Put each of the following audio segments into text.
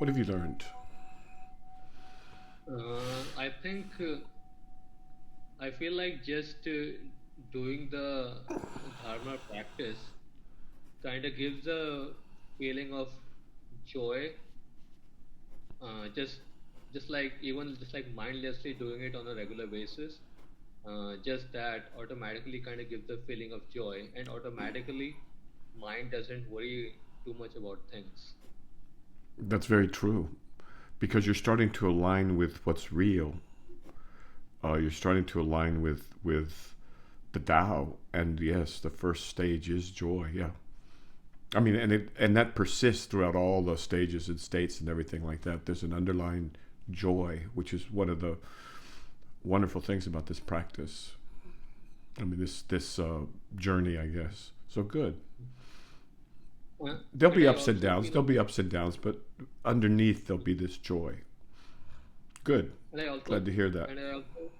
What have you learned? I think I feel like just doing the dharma practice kind of gives a feeling of joy. Uh, just just like even just like mindlessly doing it on a regular basis, just that automatically kind of gives a feeling of joy, and automatically mind doesn't worry too much about things. That's very true because you're starting to align with what's real. You're starting to align with the Tao, and yes, the first stage is joy. Yeah, I mean, and that persists throughout all the stages and states and everything like that. There's an underlying joy, which is one of the wonderful things about this practice. I mean, this journey, I guess. So good. There'll And be I ups and also downs. feel, There'll be ups and downs, but underneath there'll be this joy. Good. and I also, Glad to hear that. and I also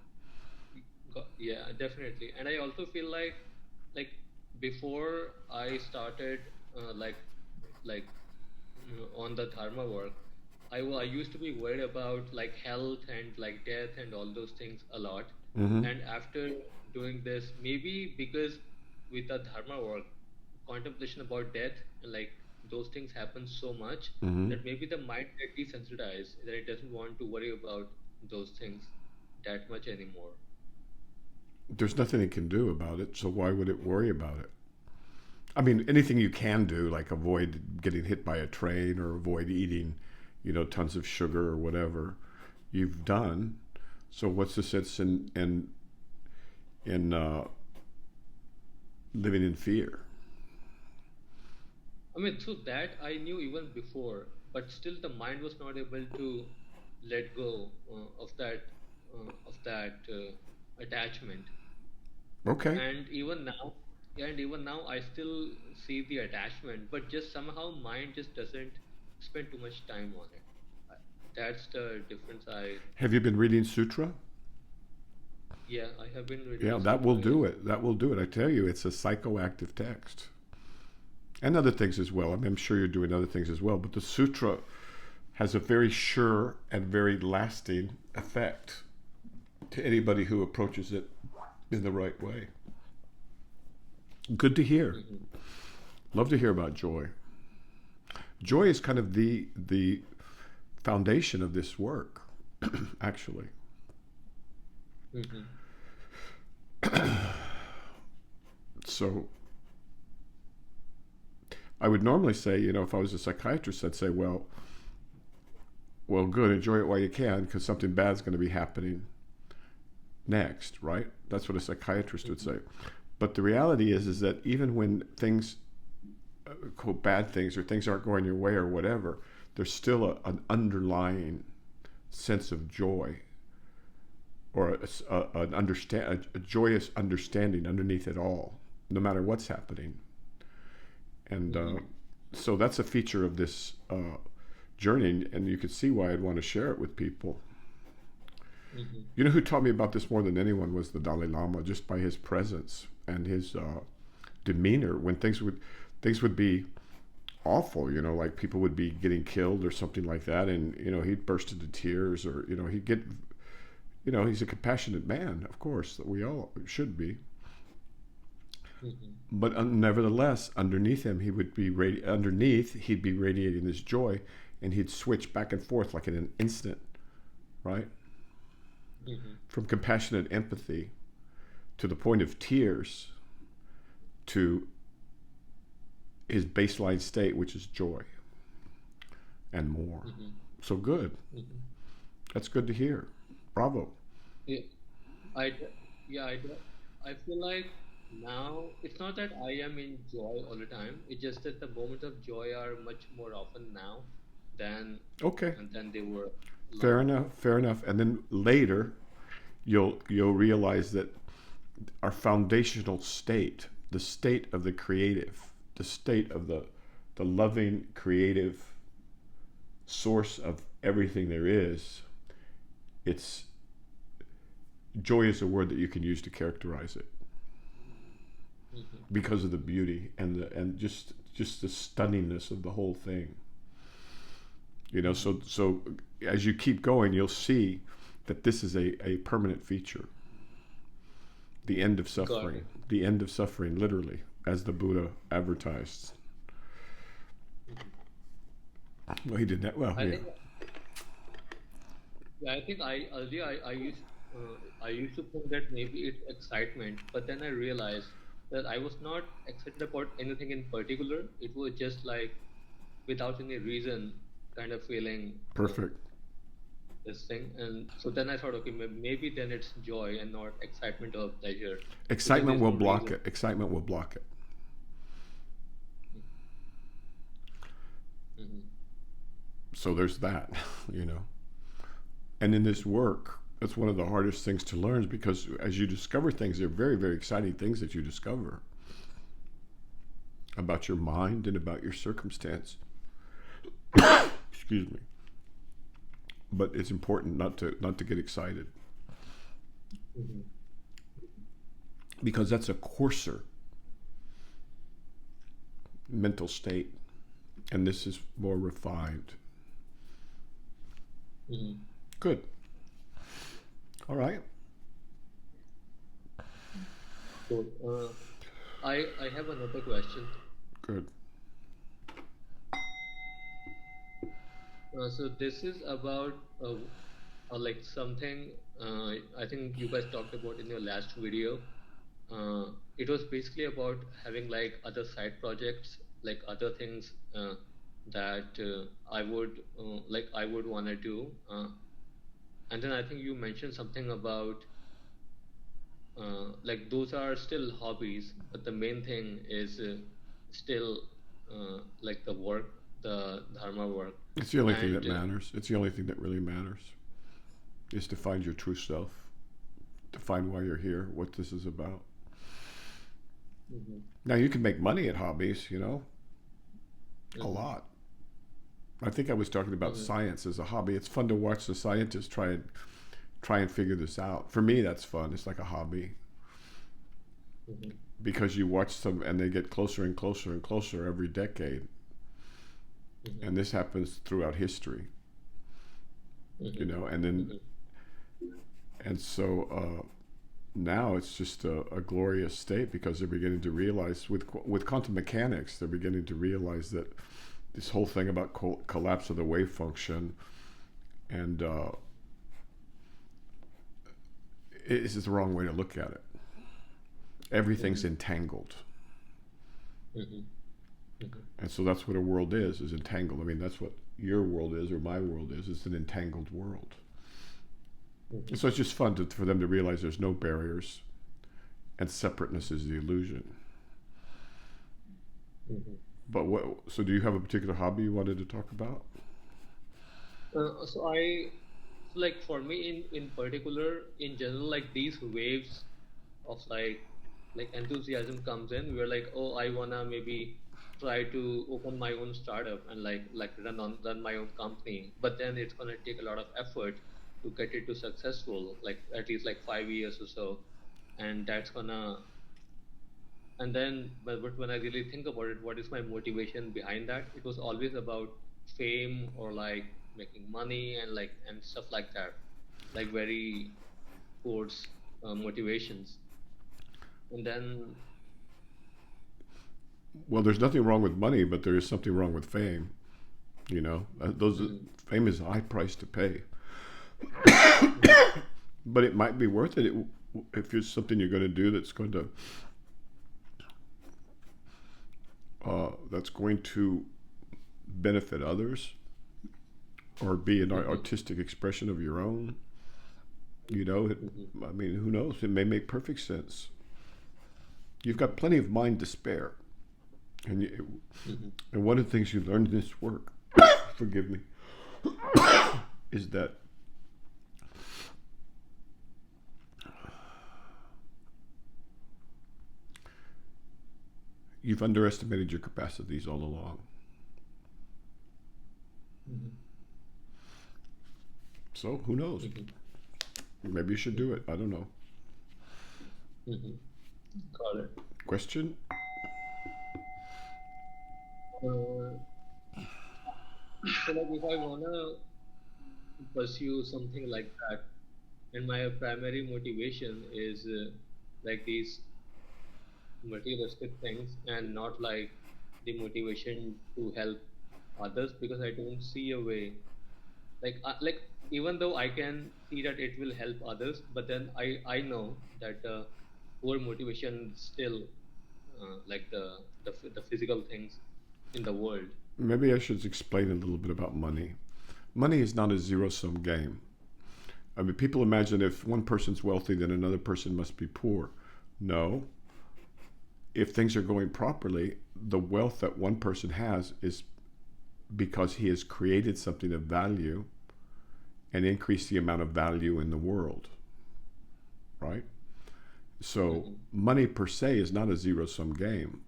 yeah, definitely. And I also feel like before I started like on the dharma work, I used to be worried about like health and like death and all those things a lot. Mm-hmm. And after doing this, maybe because with the dharma work, contemplation about death and like those things happen so much Mm-hmm. that maybe the mind get desensitized that it doesn't want to worry about those things that much anymore. There's nothing it can do about it, so why would it worry about it? I mean, anything you can do, like avoid getting hit by a train or avoid eating, tons of sugar or whatever, you've done. So what's the sense in living in fear? I mean, so that I knew even before, but still the mind was not able to let go of that attachment. Okay. And even now, and even now, I still see the attachment, but just somehow mind just doesn't spend too much time on it. I- That's the difference. Have you been reading sutra? Yeah, I have been reading Yeah, the that will sutra. do Yes. it. That will do it. I tell you, it's a psychoactive text. And other things as well. I mean, I'm sure you're doing other things as well, but the sutra has a very sure and very lasting effect to anybody who approaches it in the right way. Good to hear. Hmm. Love to hear about joy. Joy is kind of the foundation of this work, actually. Hmm. So I would normally say, if I was a psychiatrist, I'd say, well, good, enjoy it while you can, because something bad's going to be happening next, right? That's what a psychiatrist would Hmm. say. But the reality is that even when things, quote, bad things or things aren't going your way or whatever, there's still an underlying sense of joy or a joyous understanding underneath it all, no matter what's happening. And Hmm. so that's a feature of this journey, and you can see why I'd want to share it with people. Hmm. You know who taught me about this more than anyone was the Dalai Lama, just by his presence and his demeanor when things would be awful. Like people would be getting killed or something like that, and he'd burst into tears, or he'd get. He's a compassionate man, of course, that we all should be. Hmm. But nevertheless, underneath him, he'd be radiating this joy, and he'd switch back and forth like in an instant, right? Hmm. From compassionate empathy to the point of tears to his baseline state, which is joy and more. Hmm. So good. Hmm. That's good to hear. Bravo. Yeah, I d- yeah, I feel like now it's not that I am in joy all the time. It's just that the moments of joy are much more often now than Okay. than they were long Fair ago. enough. Fair enough. And then later, you'll realize that our foundational state, the state of the creative, the state of the loving creative source of everything there is, it's joy is a word that you can use to characterize it Hmm. because of the beauty and just the stunningness of the whole thing. You know, so as you keep going, you'll see that this is a permanent feature. The end of Got suffering. it. The end of suffering, literally, as the Buddha advertised. Well, he did that. Well, I yeah. think, yeah, I think I earlier I used to think that maybe it's excitement, but then I realized that I was not excited about anything in particular. It was just like without any reason, kind of feeling Perfect. this thing. And so then I thought, okay, maybe then it's joy and not excitement or pleasure because Excitement there's will no block reason. it. Excitement will block it. Mm-hmm. So there's that, you know. And in this work, that's one of the hardest things to learn because as you discover things, they're very, very exciting things that you discover about your mind and about your circumstance. Excuse me. But it's important not to get excited Mm-hmm. because that's a coarser mental state, and this is more refined. Mm-hmm. Good. All right. Cool. I have another question. Good. So this is about like something I think you guys talked about in your last video. It was basically about having like other side projects, like other things that I would want to do. And then I think you mentioned something about like those are still hobbies, but the main thing is still like the work, the dharma work, It's the only thing that and matters. It's the only thing that really matters is to find your true self, to find why you're here, what this is about. mhm, Now you can make money at hobbies, you know, a mhm, lot. I think I was talking about mhm, science as a hobby. It's fun to watch the scientists try and figure this out. For me, that's fun. It's like a hobby mhm, because you watch them and they get closer and closer and closer every decade, mhm, and this happens throughout history, you mhm, know. And then mhm, and so now it's just a glorious state because they're beginning to realize with quantum mechanics, they're beginning to realize that this whole thing about collapse of the wave function and is the wrong way to look at it. Everything's mhm, entangled, mhm, mhm, and so that's what a world is entangled. I mean, that's what your world is or my world is. It's an entangled world. And mhm, so it's just fun for them to realize there's no barriers and separateness is the illusion. mhm. But what? So do you have a particular hobby you wanted to talk about? So like for me in particular, in general, like these waves of like enthusiasm comes in. We're like, oh, I wanna maybe try to open my own startup and like run my own company, but then it's gonna take a lot of effort to get it to successful, like at least like 5 years or so, and that's gonna and then but when I really think about it, what is my motivation behind that? It was always about fame or like making money and like and stuff like that, like very towards motivations. And then Well, there's nothing wrong with money, but there is something wrong with fame. You know, mhm, fame is a high price to pay, mhm, but it might be worth it if it's something you're going to do that's going to benefit others or be an mhm, artistic expression of your own. You know, mhm, I mean, who knows? It may make perfect sense. You've got plenty of mind to spare, and mhm, and one of the things you learn in this work, forgive me, is that you've underestimated your capacities all along. mhm, So who knows? mhm, Maybe you should do it. I don't know. mhm. Got it. Question? Uh, So like if I wanna pursue something like that, and my primary motivation is like these materialistic things, and not like the motivation to help others, because I don't see a way. Like even though I can see that it will help others, but then I know that the core motivation is still like the physical things in the world. Maybe I should explain a little bit about money. Money is not a zero sum game. I mean, people imagine if one person's wealthy, then another person must be poor. No. If things are going properly, the wealth that one person has is because he has created something of value and increased the amount of value in the world, right? So Hmm. money per se is not a zero sum game.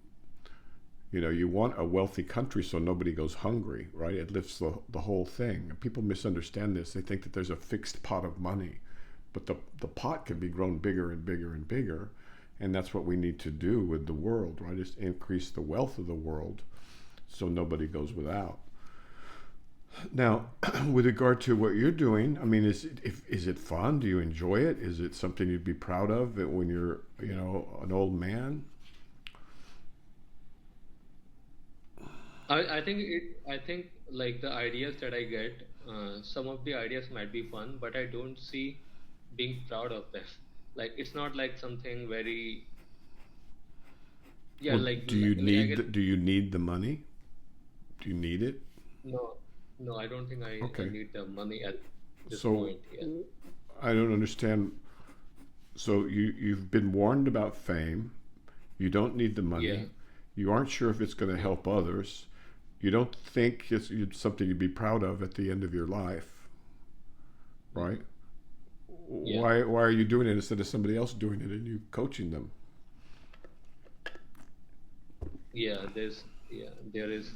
You know, you want a wealthy country so nobody goes hungry, right? It lifts the whole thing. People misunderstand this. They think that there's a fixed pot of money, but the pot can be grown bigger and bigger and bigger. And that's what we need to do with the world, right? Is increase the wealth of the world so nobody goes without. Now, with regard to what you're doing, I mean, is it fun? Do you enjoy it? Is it something you'd be proud of when you're, you know, an old man? I think like the ideas that I get, some of the ideas might be fun, but I don't see being proud of them. Like it's not like something very, yeah, Well, like I get. do you need the money? Do you need it? No, no, I don't think I Okay. need the money at this So point. Yeah. I don't understand. So you've been warned about fame. You don't need the Yeah. money. You aren't sure if it's going to Yeah. help others. You don't think it's something you'd be proud of at the end of your life, right? Hmm. Yeah. Why are you doing it instead of somebody else doing it and you coaching them? Yeah. There is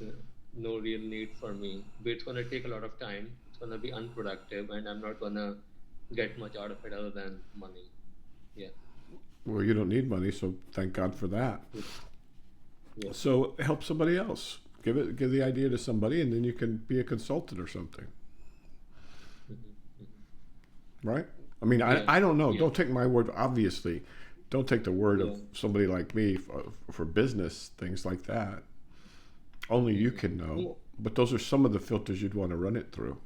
no real need for me. But it's gonna take a lot of time. It's gonna be unproductive, and I'm not gonna get much out of it other than money. Yeah. Well, you don't need money, so thank God for that. Yeah. Yeah. So help somebody else. Give the idea to somebody, and then you can be a consultant or something, Hmm. Hmm. right? I mean, Yeah. I don't know. Yeah. Don't take my word. Obviously, don't take the word of Yeah. somebody like me for business things like that. Only you Hmm. can know. No, But those are some of the filters you'd want to run it through.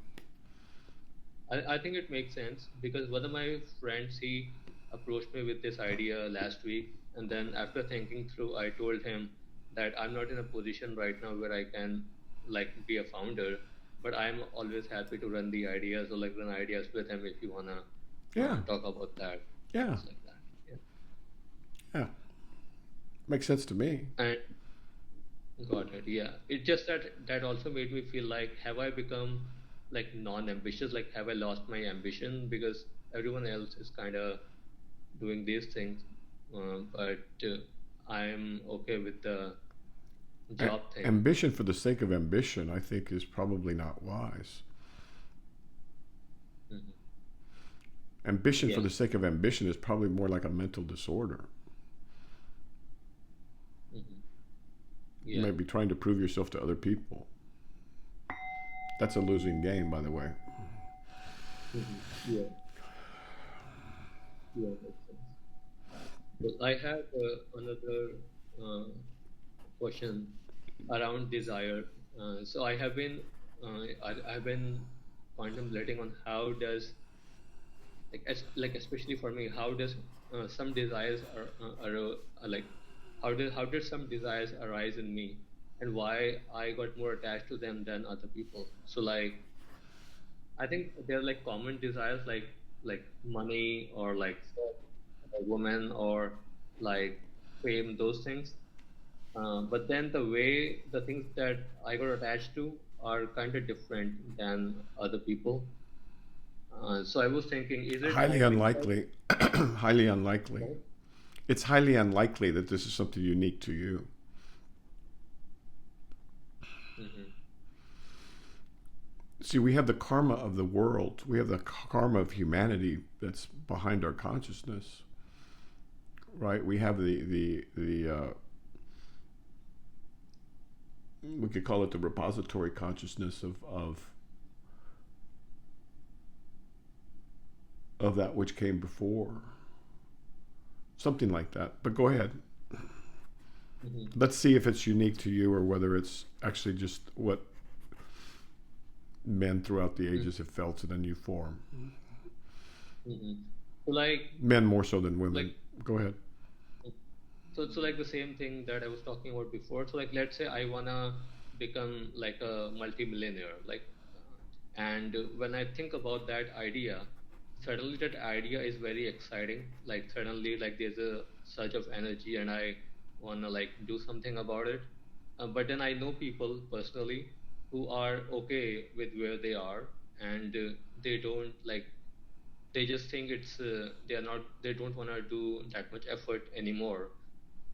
I think it makes sense because one of my friends, he approached me with this idea last week, and then after thinking through, I told him that I'm not in a position right now where I can like be a founder, but I'm always happy to run the ideas or like run ideas with him if you wanna Yeah, talk about that, yeah, things like that. Yeah. yeah. Makes sense to me. And got it. Yeah. It just that that also made me feel like, have I become like non-ambitious? Like, have I lost my ambition because everyone else is kind of doing these things, but I'm okay with the job thing. Ambition for the sake of ambition, I think, is probably not wise. Hmm. Ambition for Yeah. the sake of ambition is probably more like a mental disorder. Hmm. You Yeah. might be trying to prove yourself to other people. That's a losing game, by the way. Hmm. Yeah. Yeah. Makes sense. Well, I have another uh, question around desire. So I've been contemplating on how does like especially for me, how does some desires are like how did some desires arise in me, and why I got more attached to them than other people. So like I think they're like common desires like money or like sex, or woman or like fame, those things. But then the way the things that I got attached to are kind of different than other people. So I was thinking, is it Highly like because unlikely. Highly unlikely. right? It's highly unlikely that this is something unique to you. Hmm. See, we have the karma of the world. We have the karma of humanity that's behind our consciousness, right? We have the we could call it the repository consciousness of that which came before. Something like that. But go ahead. Let's see if it's unique to you or whether it's actually just what men throughout the ages have felt in a new form. Like Men more so than women. like Go ahead. so like the same thing that I was talking about before. So like let's say I wanna become like a multimillionaire, like, and when I think about that idea, suddenly that idea is very exciting. Like suddenly like there's a surge of energy, and I wanna like do something about it. But then I know people personally who are okay with where they are, and they don't like they just think they don't want to do that much effort anymore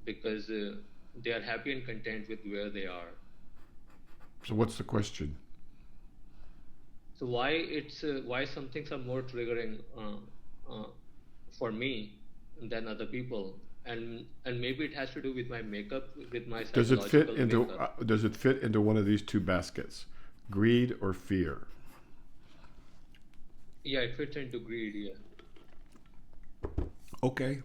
because they are happy and content with where they are. So what's the question? So why some things are more triggering for me than other people, and maybe it has to do with my makeup, with my psychological makeup. Does it fit into one of these two baskets? Greed or fear? Yeah, it fits into greed. Yeah. Okay.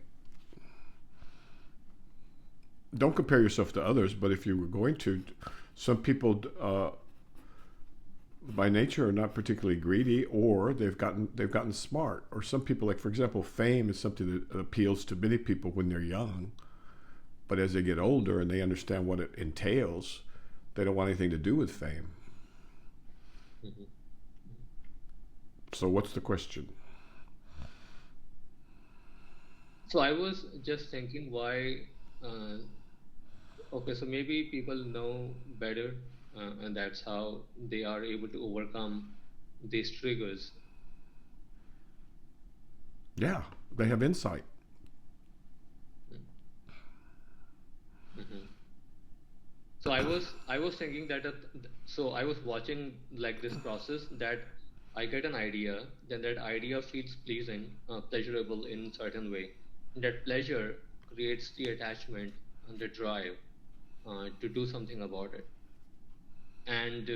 Don't compare yourself to others, but if you were going to, some people by nature are not particularly greedy, or they've gotten smart. Or some people, like for example, fame is something that appeals to many people when they're young, but as they get older and they understand what it entails, they don't want anything to do with fame. Mhm. So what's the question? So I was just thinking why. Uh, okay, so maybe people know better, and that's how they are able to overcome these triggers. Yeah, they have insight. Mhm. So I was thinking that so I was watching like this process that I get an idea, then that idea feels pleasing, pleasurable in certain way. That pleasure creates the attachment and the drive to do something about it, and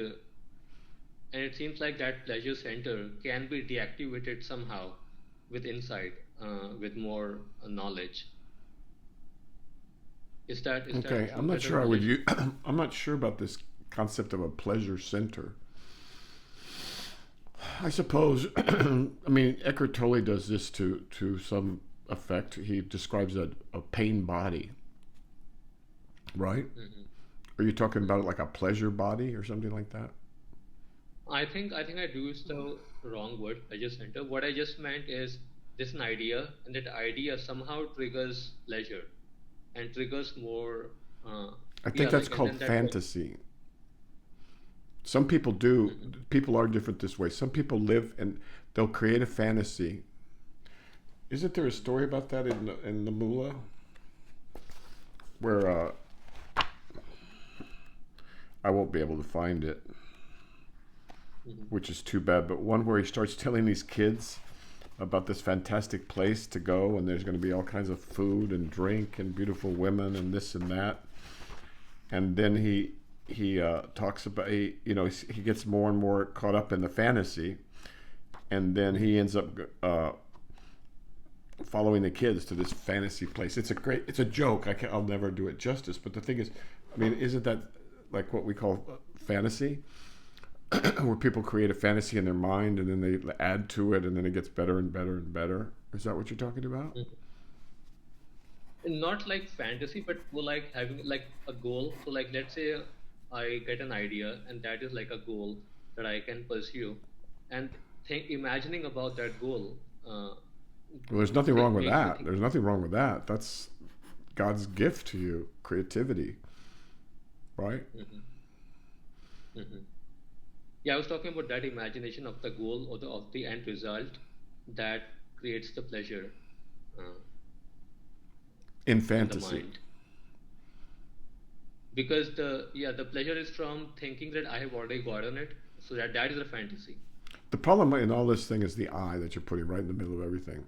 it seems like that pleasure center can be deactivated somehow with insight, with more knowledge. Is that Okay, I'm true not that the sure I would relation? use, I'm not sure about this concept of a pleasure center. I suppose, I mean, Eckhart Tolle does this to some effect. He describes a pain body, right? Mhm. Are you talking about it like a pleasure body or something like that? I think I used the wrong word, pleasure center. What I just meant is this an idea, and that idea somehow triggers pleasure and triggers more. Uh, I yeah, think that's like and called then that. fantasy. Some people do, Mhm. people are different this way. Some people live and they'll create a fantasy. Isn't there a story about that in the Mula? Where I won't be able to find it, Mhm. which is too bad, but one where he starts telling these kids about this fantastic place to go, and there's going to be all kinds of food and drink and beautiful women and this and that. And then he talks about he gets more and more caught up in the fantasy, and then he ends up following the kids to this fantasy place. It's a joke. I'll never do it justice. But the thing is, I mean, isn't that like what we call fantasy, where people create a fantasy in their mind and then they add to it, and then it gets better and better and better? Is that what you're talking about? Mhm. Not like fantasy, but more like having like a goal. So like let's say I get an idea, and that is like a goal that I can pursue, and think imagining about that goal Well, there's nothing wrong with makes me that. think. There's nothing wrong with that. That's God's gift to you, creativity, right? Mhm. Mhm. Yeah, I was talking about that imagination of the goal or of the end result that creates the pleasure uh, In in the fantasy. mind, because the pleasure is from thinking that I have already gotten it, so that is a fantasy. The problem in all this thing is the I that you're putting right in the middle of everything.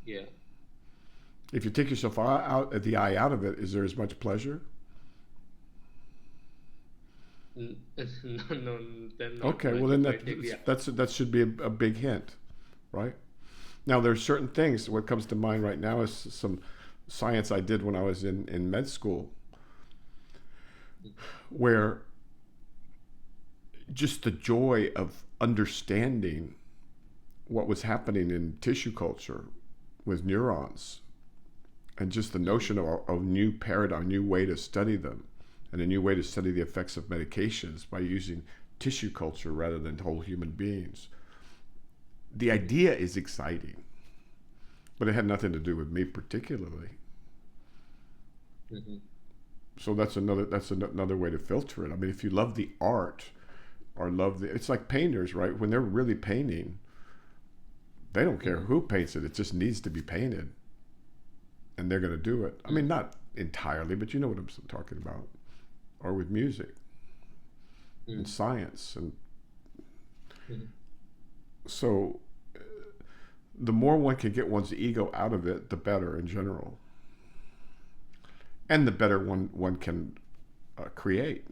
Yeah. If you take yourself out, the I out of it, is there as much pleasure? No, then not Okay, well much then if I take the that should be a big hint, right? Now there's certain things. What comes to mind right now is some science I did when I was in med school, where just the joy of understanding what was happening in tissue culture with neurons, and just the notion of a new paradigm, a new way to study them, and a new way to study the effects of medications by using tissue culture rather than whole human beings. The idea is exciting, but it had nothing to do with me particularly. Mhm. So that's another way to filter it. I mean, if you love the art or love it's like painters, right? When they're really painting, they don't care who paints it. It just needs to be painted, and they're going to do it. I mean, not entirely, but you know what I'm talking about. Or with music and science, and so the more one can get one's ego out of it, the better in general, and the better one can create.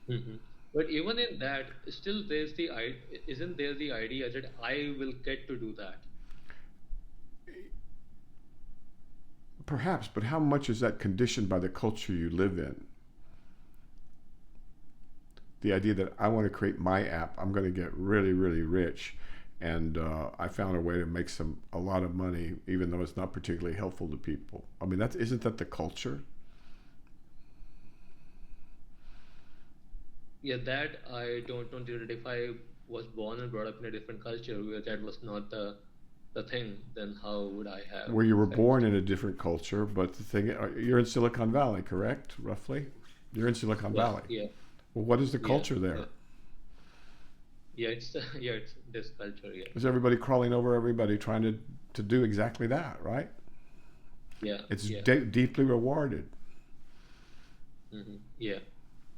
Mhm. But even in that, still isn't there the idea that I will get to do that? Perhaps, but how much is that conditioned by the culture you live in? The idea that I want to create my app, I'm going to get really, really rich, and I found a way to make a lot of money, even though it's not particularly helpful to people. I mean, isn't that the culture? Yeah, that I don't know that if I was born and brought up in a different culture where that was not the thing, then how would I have Where you were born felt? in a different culture, but the thing, you're in Silicon Valley, correct? Roughly, you're in Silicon Yeah, Valley. yeah, Well, what is the yeah, culture yeah, there? yeah. It's yeah, it's this culture. Yeah, Is everybody crawling over everybody trying to do exactly that, right? yeah, It's yeah, deeply rewarded. yeah,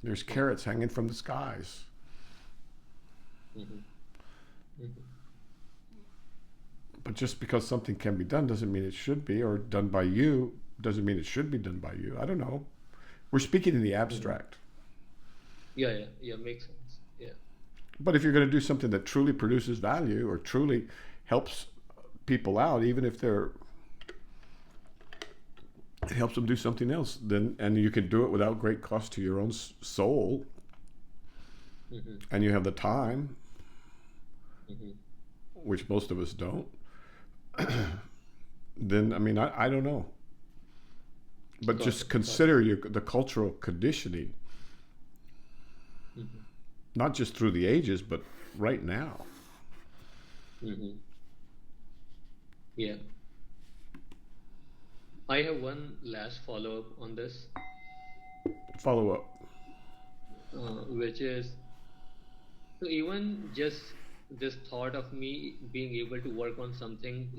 There's yeah, carrots hanging from the skies. hmm hmm But just because something can be done doesn't mean it should be, or done by you doesn't mean it should be done by you. I don't know. We're speaking in the hmm abstract. yeah, yeah, yeah. Makes sense. Yeah. But if you're going to do something that truly produces value or truly helps people out, even if it helps them do something else, then and you can do it without great cost to your own soul, hmm and you have the time, hmm which most of us don't, then I mean I don't know. But Got just it. Got it. consider the cultural conditioning, hmm not just through the ages, but right now. hmm Yeah. I have one last follow up on this, Follow up. which is so even just this thought of me being able to work on something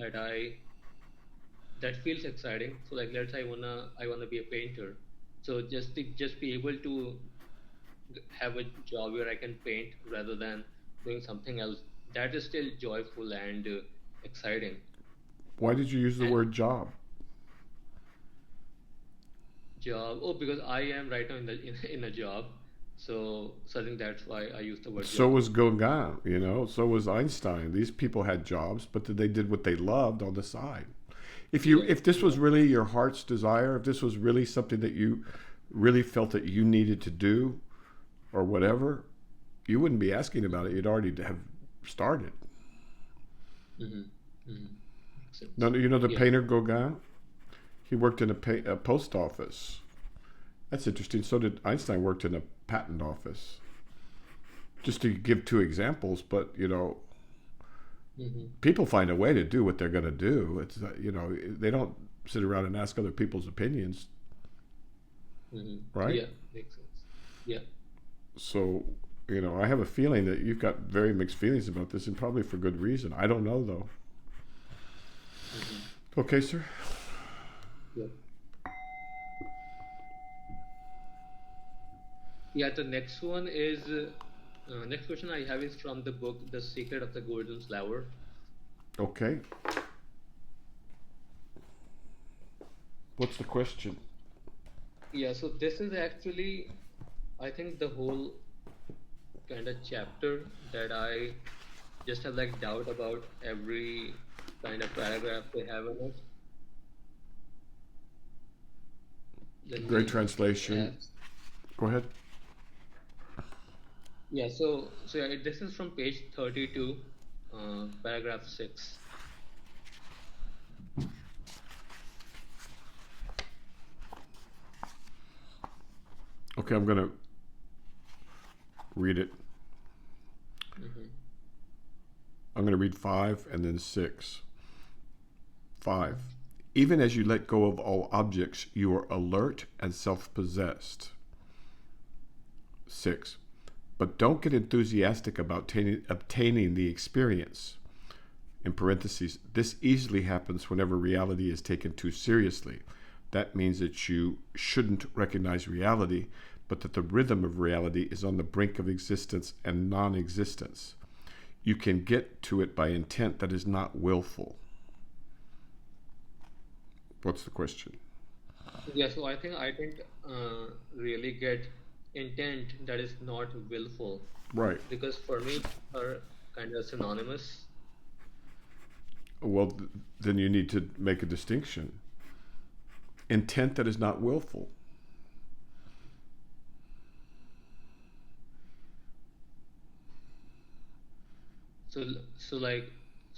that feels exciting. So like let's say I wanna be a painter. So just be able to have a job where I can paint rather than doing something else. That is still joyful and exciting. Why did you use the And word job? job, oh, because I am right now in a job. So I think that's why I use the word So job. was Gauguin, you know, so was Einstein. These people had jobs, but they did what they loved on the side. Yeah, If this yeah. was really your heart's desire, if this was really something that you really felt that you needed to do or whatever, you wouldn't be asking about it. You'd already have started. Mm-hmm. Mm-hmm. Makes Now, sense. you know the Yeah. painter Gauguin? He worked in a post office. That's interesting. So did Einstein worked in a patent office. Just to give two examples, but you know, Mm-hmm. people find a way to do what they're going to do. It's you know, they don't sit around and ask other people's opinions, Mm-hmm. right? Yeah, makes sense. Yeah. So, you know, I have a feeling that you've got very mixed feelings about this, and probably for good reason. I don't know though. Mm-hmm. Okay, sir. Yeah. Yeah. The next one is next question I have is from the book The Secret of the Golden Flower. Okay. What's the question? Yeah. So this is actually I think the whole kind of chapter that I just have like doubt about every kind of paragraph they have in it. Let Great me translation. ask. Go ahead. Yeah, so yeah, this is from page 32, paragraph 6. Okay, I'm going to read it. Mm-hmm. I'm going to read 5 and then 6. 5. Even as you let go of all objects, you are alert and self-possessed. 6. But don't get enthusiastic about obtaining the experience. In parentheses, this easily happens whenever reality is taken too seriously. That means that you shouldn't recognize reality, but that the rhythm of reality is on the brink of existence and non-existence. You can get to it by intent that is not willful. What's the question? Yeah, so I didn't really get intent that is not willful, Right. because for me are kind of synonymous. Well, then you need to make a distinction. Intent that is not willful. So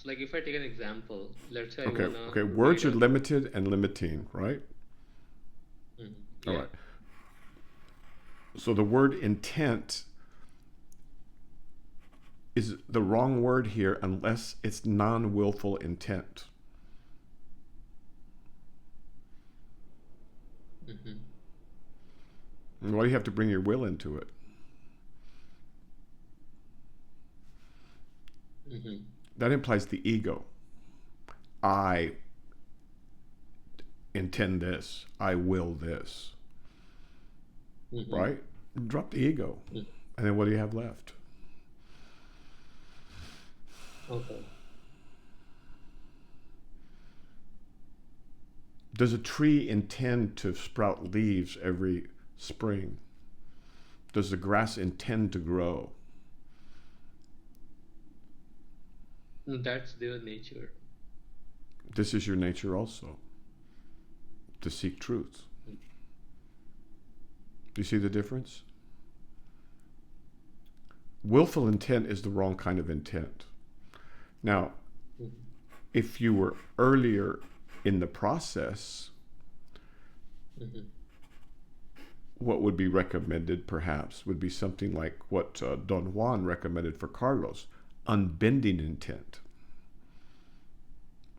if I take an example, let's say I Okay. wanna Okay. read Words are a limited and limiting, right? All yeah. right. So the word intent is the wrong word here unless it's non-willful intent. Mm-hmm. And why do you have to bring your will into it? Mm-hmm. That implies the ego. I intend this. I will this. Mm-hmm. Right? Drop the ego. And then what do you have left? Okay. Does a tree intend to sprout leaves every spring? Does the grass intend to grow? That's their nature. This is your nature also, to seek truth. Do you see the difference? Willful intent is the wrong kind of intent. Now, Mm-hmm. if you were earlier in the process, Mm-hmm. what would be recommended perhaps would be something like what Don Juan recommended for Carlos, unbending intent,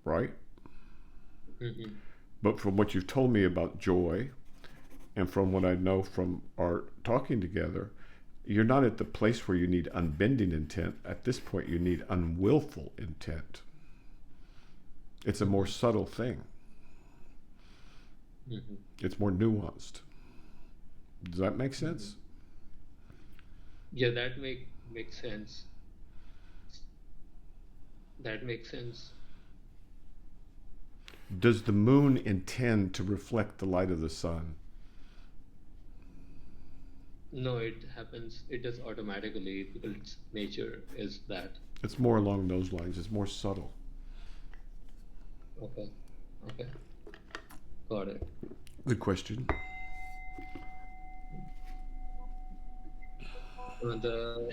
right? Mm-hmm. But from what you've told me about joy and from what I know from our talking together, you're not at the place where you need unbending intent. At this point, you need unwillful intent. It's a more subtle thing. Mm-hmm. It's more nuanced. Does that make sense? Yeah, that makes sense. That makes sense. Does the moon intend to reflect the light of the sun? No, it happens. It does automatically because its nature is that. It's more along those lines. It's more subtle. Okay. Okay. Got it. Good question. The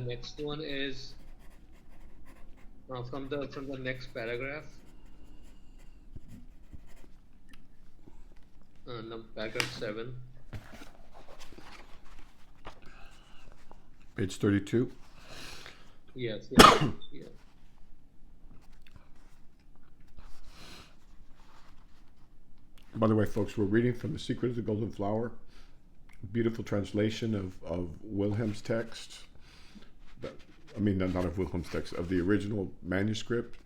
next one is from the next paragraph, paragraph 7. Page 32. Yes, yes, yeah. By the way, folks, we're reading from The Secret of the Golden Flower. Beautiful translation of Wilhelm's text. I mean, not of Wilhelm's text, of the original manuscript.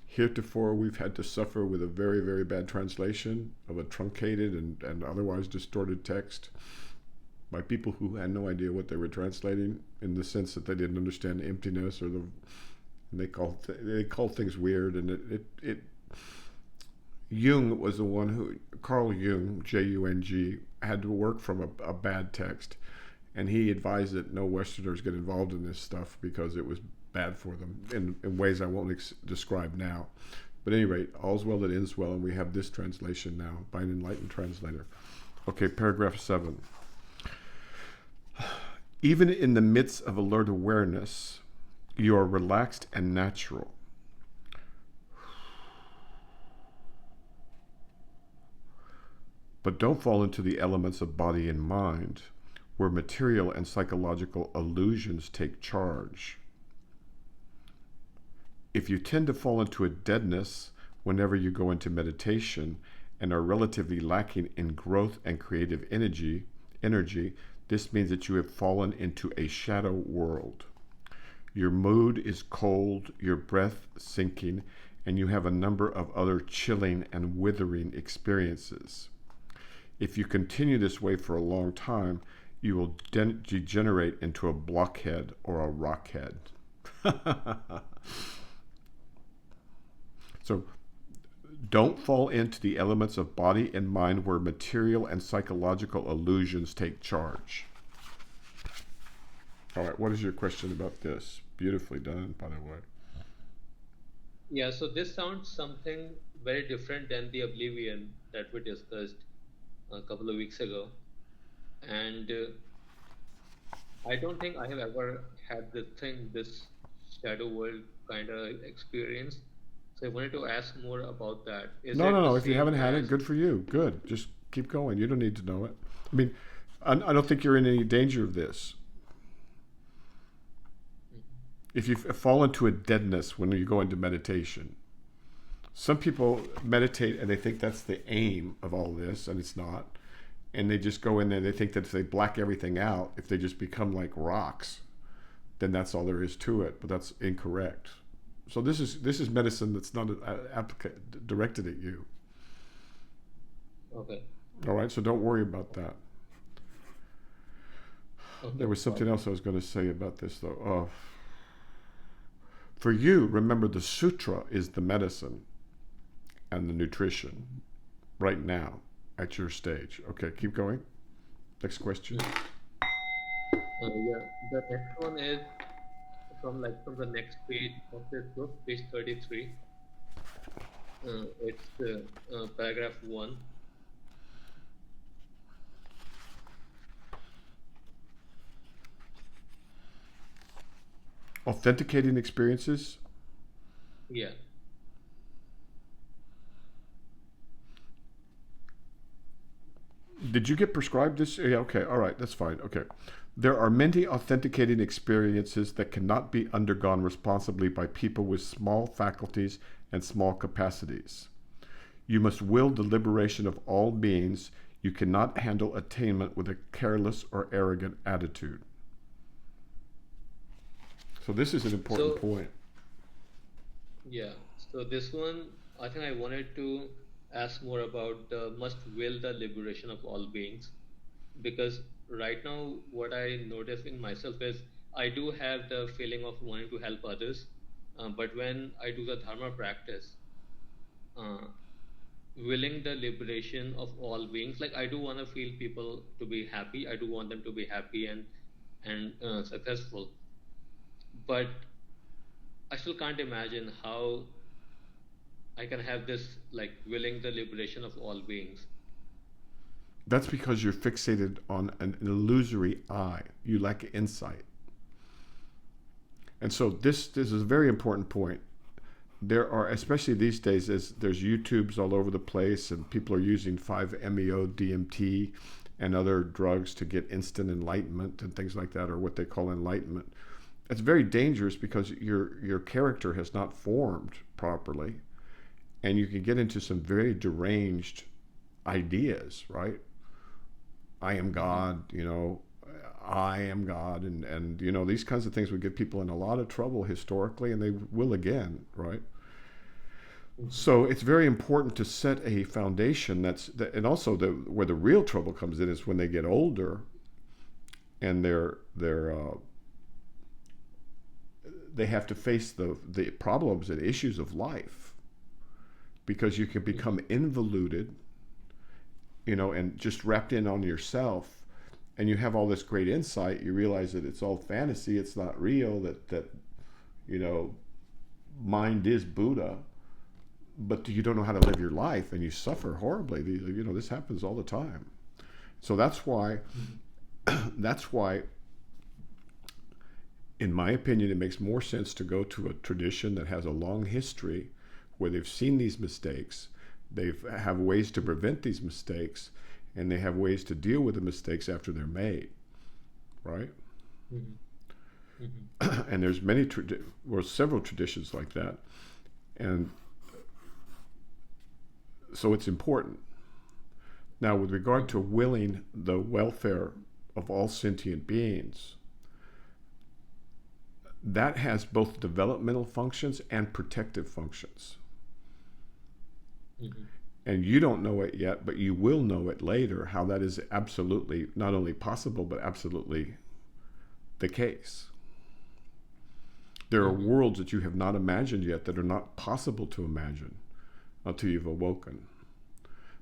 Heretofore, we've had to suffer with a very, very bad translation of a truncated and otherwise distorted text by people who had no idea what they were translating, in the sense that they didn't understand emptiness, or and they called things weird, and it Jung was the one who, Carl Jung, Jung, had to work from a bad text, and he advised that no Westerners get involved in this stuff because it was bad for them in ways I won't describe now. But at any rate, all's well that ends well, and we have this translation now by an enlightened translator. Okay, paragraph 7. Even in the midst of alert awareness, you are relaxed and natural. But don't fall into the elements of body and mind, where material and psychological illusions take charge. If you tend to fall into a deadness whenever you go into meditation and are relatively lacking in growth and creative energy, this means that you have fallen into a shadow world. Your mood is cold, your breath sinking, and you have a number of other chilling and withering experiences. If you continue this way for a long time, you will degenerate into a blockhead or a rockhead. So don't fall into the elements of body and mind where material and psychological illusions take charge. All right, what is your question about this? Beautifully done, by the way. Yeah, so this sounds something very different than the oblivion that we discussed a couple of weeks ago. And I don't think I have ever had this shadow world kind of experience. So I wanted to ask more about that. Is it the No. If you same haven't had it, as? good for you. Good. Just keep going. You don't need to know it. I mean, I don't think you're in any danger of this. If you fall into a deadness when you go into meditation, some people meditate and they think that's the aim of all this, and it's not. And they just go in there and they think that if they black everything out, if they just become like rocks, then that's all there is to it. But that's incorrect. So this is medicine that's not directed at you. Okay. All right, so don't worry about that. Okay. There was something else I was going to say about this, though. For you, remember the sutra is the medicine and the nutrition right now at your stage. Okay, keep going. Next question. Yeah, the next one is from the next page of this book, page 33. It's paragraph 1. Authenticating experiences. Yeah. Did you get prescribed this? Yeah, okay, all right, that's fine. Okay. There are many authenticating experiences that cannot be undergone responsibly by people with small faculties and small capacities. You must will the liberation of all beings. You cannot handle attainment with a careless or arrogant attitude. So this is an important point. Yeah. So this one, I think I wanted to ask more about the must will the liberation of all beings, because right now what I notice in myself is I do have the feeling of wanting to help others, but when I do the dharma practice, uh, willing the liberation of all beings, like I do want to feel people to be happy. I do want them to be happy and successful, but I still can't imagine how I can have this like willing the liberation of all beings. That's because you're fixated on an illusory I. You lack insight. And so this is a very important point. There are, especially these days, as there's YouTubes all over the place and people are using 5-MeO DMT and other drugs to get instant enlightenment and things like that, or what they call enlightenment. It's very dangerous because your character has not formed properly, and you can get into some very deranged ideas, right? I am God, I am God, and these kinds of things would get people in a lot of trouble historically, and they will again, right? So it's very important to set a foundation and also where the real trouble comes in is when they get older, and they have to face the problems and issues of life, because you can become involuted and just wrapped in on yourself, and you have all this great insight, you realize that it's all fantasy, it's not real, that mind is Buddha, but you don't know how to live your life, and you suffer horribly. This happens all the time. So that's why, in my opinion, it makes more sense to go to a tradition that has a long history, where they've seen these mistakes, they have ways to prevent these mistakes, and they have ways to deal with the mistakes after they're made, right? Mm-hmm. Mm-hmm. And there's several traditions like that, and so it's important. Now, with regard to willing the welfare of all sentient beings, that has both developmental functions and protective functions. Mm-hmm. And you don't know it yet, but you will know it later, how that is absolutely not only possible, but absolutely the case. There are worlds that you have not imagined yet that are not possible to imagine until you've awoken.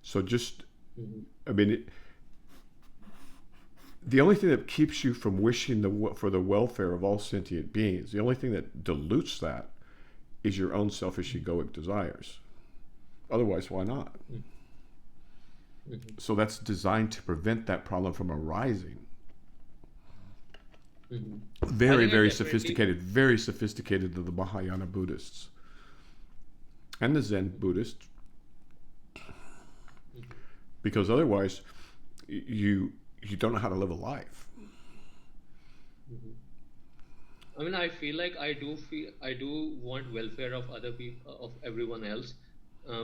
So just, the only thing that keeps you from wishing for the welfare of all sentient beings, the only thing that dilutes that is your own selfish egoic desires. Otherwise, why not? Mm-hmm. So that's designed to prevent that problem from arising. Mm-hmm. Very sophisticated, to the Mahayana Buddhists and the Zen Buddhists, because otherwise you don't know how to live a life. Mm-hmm. I feel like I do want welfare of other people, of everyone else,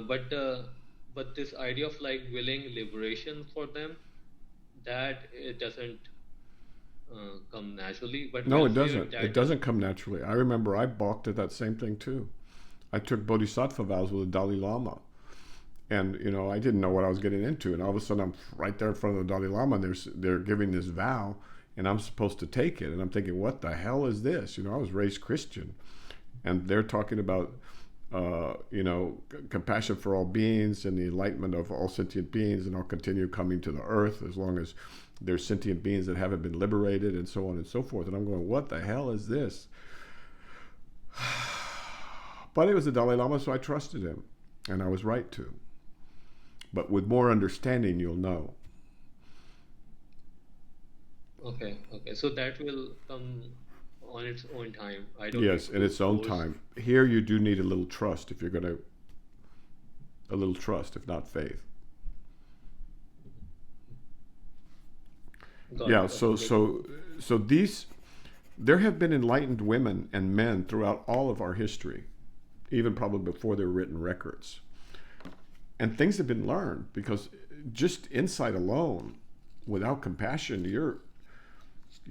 but this idea of like willing liberation for them, that it doesn't come naturally. But no, it doesn't. It doesn't come naturally. I remember I balked at that same thing too. I took Bodhisattva vows with the Dalai Lama, and I didn't know what I was getting into, and all of a sudden I'm right there in front of the Dalai Lama, and they're giving this vow, and I'm supposed to take it, and I'm thinking, what the hell is this? I was raised Christian, and they're talking about compassion for all beings and the enlightenment of all sentient beings, and I'll continue coming to the earth as long as there's sentient beings that haven't been liberated, and so on and so forth. And I'm going, what the hell is this? But it was the Dalai Lama, so I trusted him, and I was right to. But with more understanding, you'll know. Okay. So that will come on its own time. Yes, in its own time. Here you do need a little trust if if not faith. So there have been enlightened women and men throughout all of our history, even probably before there were written records. And things have been learned, because just insight alone, without compassion, you're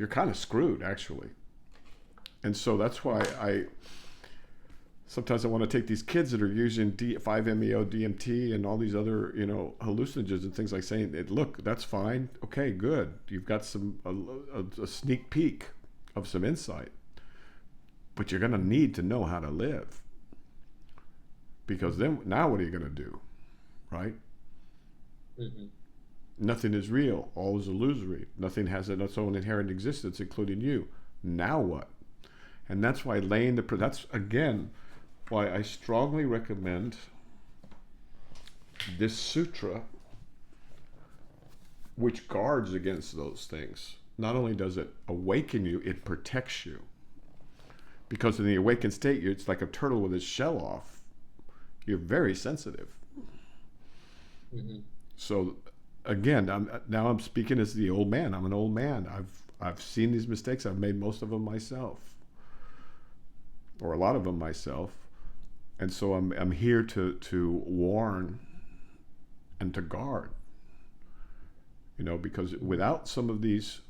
kind of screwed, actually. And so that's why sometimes I want to take these kids that are using 5-MeO, DMT, and all these other, hallucinogens and things, like saying, look, that's fine. Okay, good. You've got a sneak peek of some insight, but you're going to need to know how to live, because then now what are you going to do? Right? Mm-hmm. Nothing is real. All is illusory. Nothing has its own inherent existence, including you. Now what? And that's why that's again why I strongly recommend this sutra, which guards against those things. Not only does it awaken you, it protects you. Because in the awakened state, it's like a turtle with its shell off. You're very sensitive. Mm-hmm. So again, I'm speaking as the old man. I'm an old man. I've seen these mistakes. I've made most of them myself, or a lot of them myself, and so I'm here to warn and to guard. Because without some of these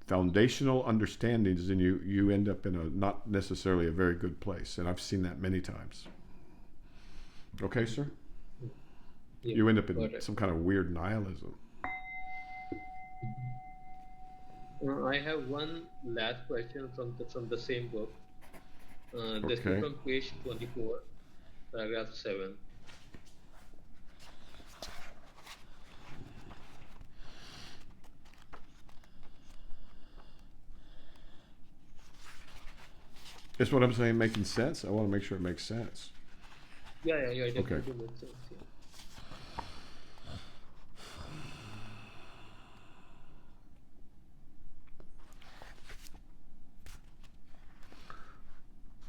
foundational understandings, then you end up in a not necessarily a very good place, and I've seen that many times. Okay, sir? Yeah, you end up in some kind of weird nihilism. I have one last question from the same book. This is from page 24, paragraph 7. Is what I'm saying making sense? I want to make sure it makes sense. Yeah, it Okay. definitely makes sense. Yeah.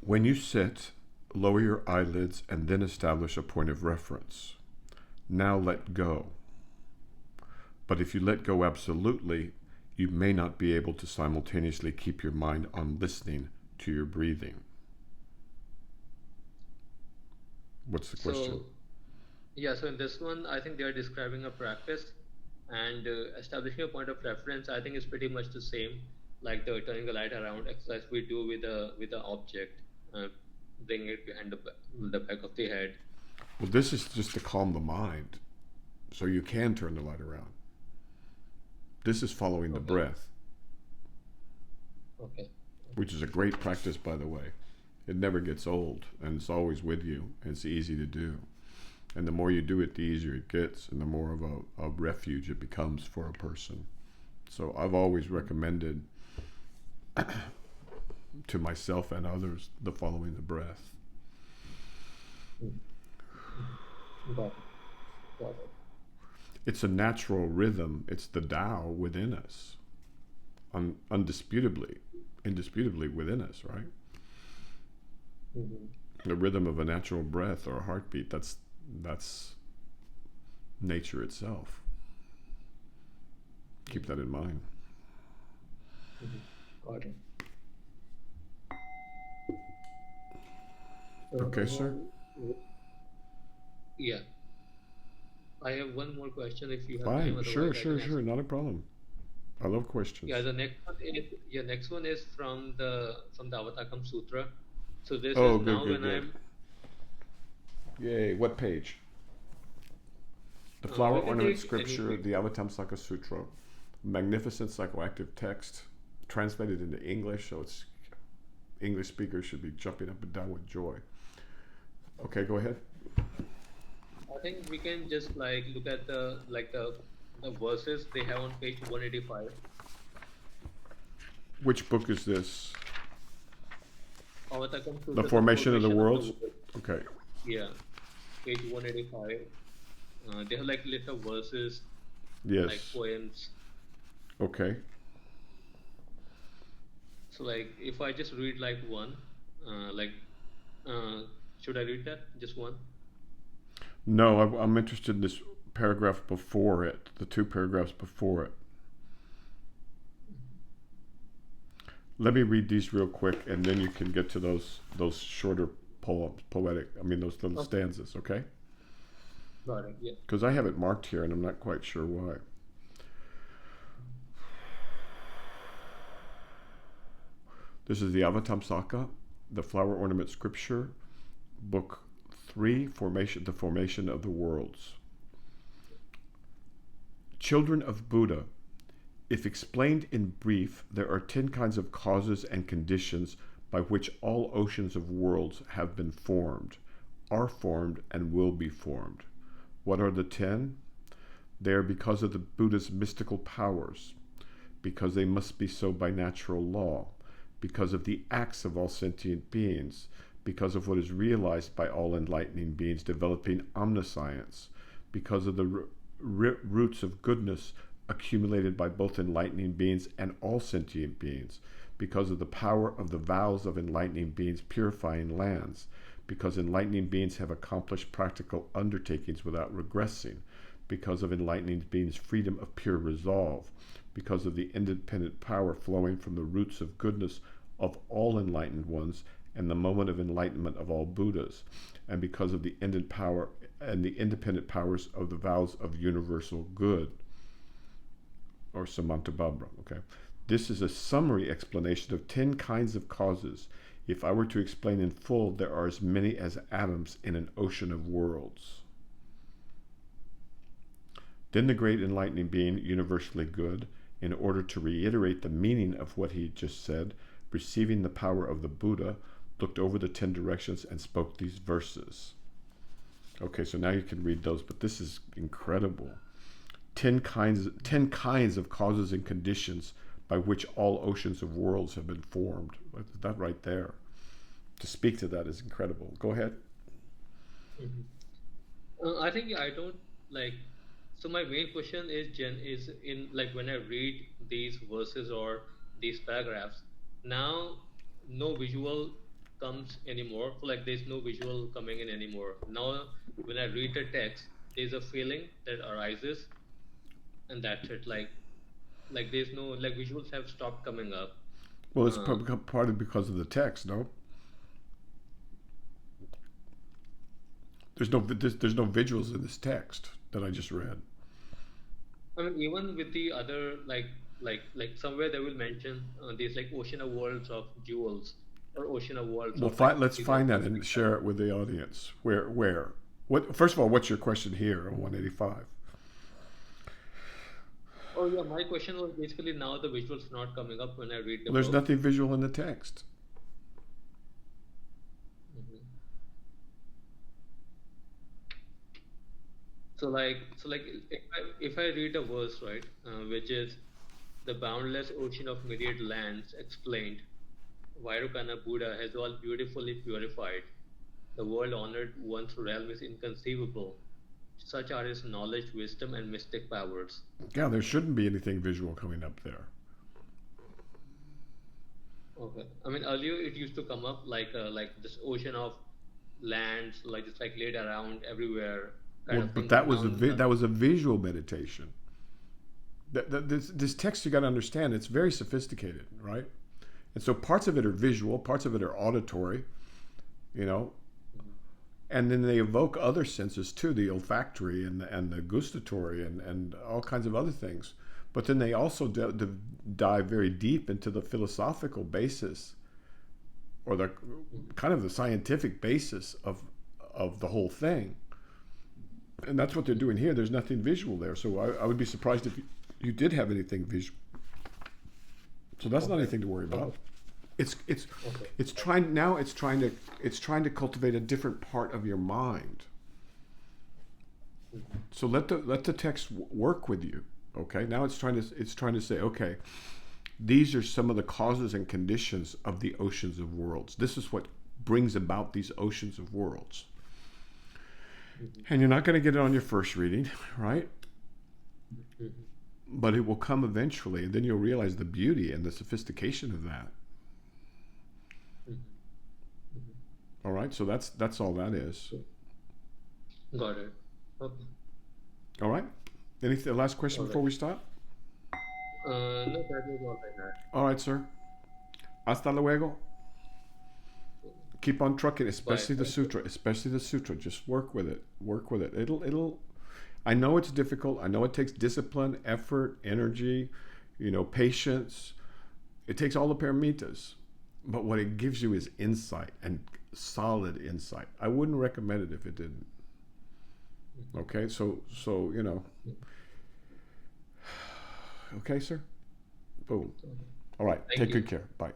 When you sit, lower your eyelids and then establish a point of reference. Now let go. But if you let go absolutely, you may not be able to simultaneously keep your mind on listening to your breathing. What's the question? So yeah, so in this one, I think they are describing a practice, and establishing a point of reference. I think is pretty much the same, like the turning the light around exercise we do with the object, uh, bring it behind the back of the head. Well, this is just to calm the mind so you can turn the light around. This is following the Okay, breath, okay, which is a great practice, by the way. It never gets old, and it's always with you, and it's easy to do. And the more you do it, the easier it gets, and the more of a refuge it becomes for a person. So I've always recommended to myself and others the following the breath. got it, got it. It's a natural rhythm. It's the Tao within us, indisputably within us, right? Hmm. The rhythm of a natural breath or a heartbeat. That's nature itself. Keep that in mind. Hmm. Got it. Okay, sir. Yeah, I have one more question if you have time. Fine. Otherwise, I can ask. Sure. Not a problem. I love Yeah, questions. the next one is from the Avatakam Sutra. So this is Oh, now when good. I'm Yay. What page? The flower we can ornament take any scripture, page. the Avatamsaka Sutra. Magnificent psychoactive text, translated into English, so it's English speakers should be jumping up and down with joy. Okay, go ahead. I think we can just like look at the verses they have on page 185. Which book is this? Avatakam The Sutra, the Formation of the formation of the Worlds? world. Okay. Yeah, page 185. They have like little verses, like Yes. poems. Okay. So like if I just read like one, like uh, should I read that? Just one? No, I'm interested in this paragraph before it, the two paragraphs before it. Let me read these real quick, and then you can get to those shorter poems, poetic. I mean, those little Okay, stanzas. Okay? got it. Yeah. Because I have it marked here, and I'm not quite sure why. This is the Avatamsaka, the flower ornament scripture, book 3, the formation of the worlds. Children of Buddha, if explained in brief, there are 10 kinds of causes and conditions by which all oceans of worlds have been formed, are formed, and will be formed. What are the 10? They are because of the Buddha's mystical powers, because they must be so by natural law, because of the acts of all sentient beings, because of what is realized by all enlightening beings developing omniscience, because of the roots of goodness accumulated by both enlightening beings and all sentient beings, because of the power of the vows of enlightening beings purifying lands, because enlightening beings have accomplished practical undertakings without regressing, because of enlightening beings' freedom of pure resolve, because of the independent power flowing from the roots of goodness of all enlightened ones and the moment of enlightenment of all Buddhas, and because of the independent powers of the vows of universal good, or Samantabhabra. Okay, this is a summary explanation of 10 kinds of causes. If I were to explain in full, there are as many as atoms in an ocean of worlds. Then the great enlightening being, universally good, in order to reiterate the meaning of what he just said, receiving the power of the Buddha, looked over the 10 directions and spoke these verses. Okay, so now you can read those, but this is incredible. 10 kinds of causes and conditions by which all oceans of worlds have been formed. That right there. to speak to that is incredible. Go ahead. Mhm. I think I don't like. So my main question is, is in like when I read these verses or these paragraphs, now no visual comes anymore. So like there's no visual coming in anymore. Now when I read the text, there's a feeling that arises, and that's it. Like there's no like visuals have stopped coming up. Well, it's Uh, partly because of the text. No, there's no visuals in this text that I just read. I mean, even with the other like somewhere they will mention these like ocean of worlds of jewels or ocean of worlds Well, of like let's these find that emerald and share crystals. it with the audience. Where? What? First of all, what's your question here on 185? Oh yeah, my question was basically now the visuals not coming up when I read the Well, there's book. nothing visual in the text. hmm So like if I read a verse right, which is the boundless ocean of myriad lands explained, Vairukana Buddha has all beautifully purified. The world honored one's realm is inconceivable. Such are his knowledge, wisdom, and mystic powers. Yeah, there shouldn't be anything visual coming up there. Okay. I mean, earlier it used to come up like this ocean of lands, like it's like laid around everywhere, kind Well, of but thing. But now, that was a visual meditation. This text you got to understand. It's very sophisticated, right? And so parts of it are visual, parts of it are auditory, you know, and then they evoke other senses too, the olfactory and the gustatory and all kinds of other things. But then they also dive very deep into the philosophical basis or the kind of the scientific basis of the whole thing. And that's what they're doing here. There's nothing visual there, so I would be surprised if you did have anything visual. So that's not okay, anything to worry okay, about. It's it's okay, it's trying now. It's trying to cultivate a different part of your mind. Mhm. So let the text work with you. Okay. Now it's trying to say, okay, these are some of the causes and conditions of the oceans of worlds. This is what brings about these oceans of worlds. Mhm. And you're not going to get it on your first reading, right? Mhm. But it will come eventually, and then you'll realize the beauty and the sophistication of that. Mhm. Mhm. All right. So that's all that is. Got it. Okay. All right. Any last question All before right. we stop? No, that was all I had. All right, sir. Hasta luego. Keep on trucking, Bye. especially the Thank you. sutra. Especially the sutra. Just work with it. Work with it. It'll. I know it's difficult. I know it takes discipline, effort, energy, patience. It takes all the paramitas. But what it gives you is insight and solid insight. I wouldn't recommend it if it didn't. Mhm. Okay, so. Okay, sir. Boom. Okay. All right. Thank Take you. good care. Bye.